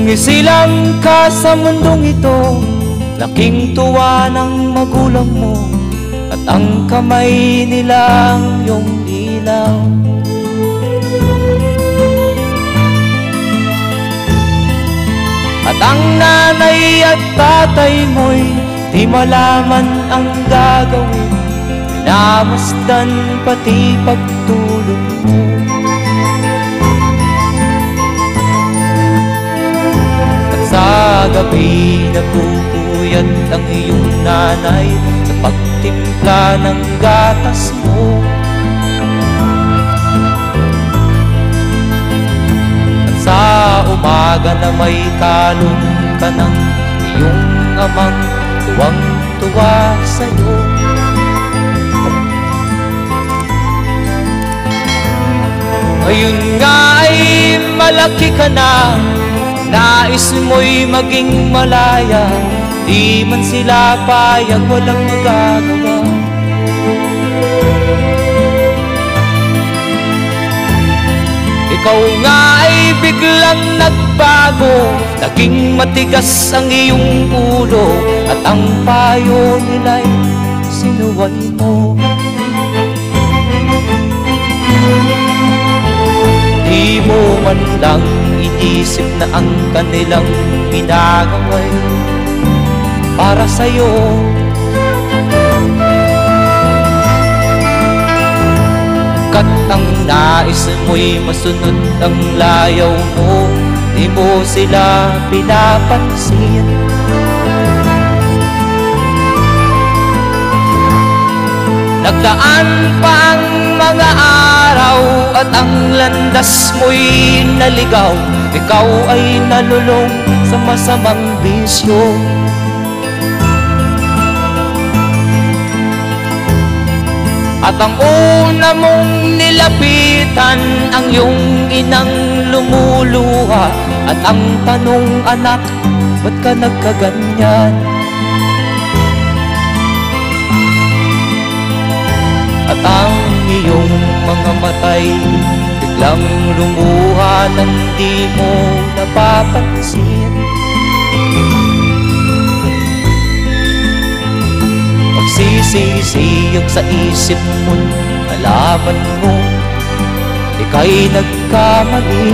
Sumisilang ka sa mundong ito, laking tuwa ng magulang mo, at ang kamay nilang iyong ilaw. At ang nanay at tatay mo'y di malaman ang gagawin, minamasdan pati pagtulog mo. At sa gabi nagpupuyat ang iyong nanay sa pagtimpla ng gatas mo. Sa umaga na may kalong ka ng iyong amang tuwang-tuwa sa'yo. Ngayon nga ay malaki ka na, nais mo'y maging malaya, di man sila payag, walang magagawa. Ikaw nga ay biglang nagbago, naging matigas ang iyong ulo, at ang payo nila'y sinuway mo. Di mo man lang inisip na ang kanilang ginagawa'y para sa'yo. Kat ang nais mo'y masunod ang layaw mo, di mo sila pinapansin. Nagdaan pa ang mga araw at ang landas mo'y naligaw, ikaw ay nalulong sa masamang bisyo. At ang una mong nilapitan ang iyong inang lumuluha, at ang tanong, anak, ba't ka nagkaganyan? At ang iyong mga matay biglang lumuha nang di mo napapansin. Magsisisiyag sa isip mo, nalaman mo ika'y nagkamali.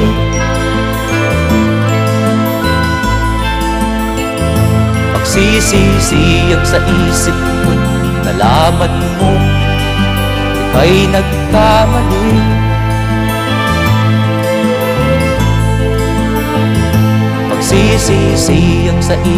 Magsisisiyag sa isip mo, nalaman mo ika'y nagkamali. Magsisisiyag sa isip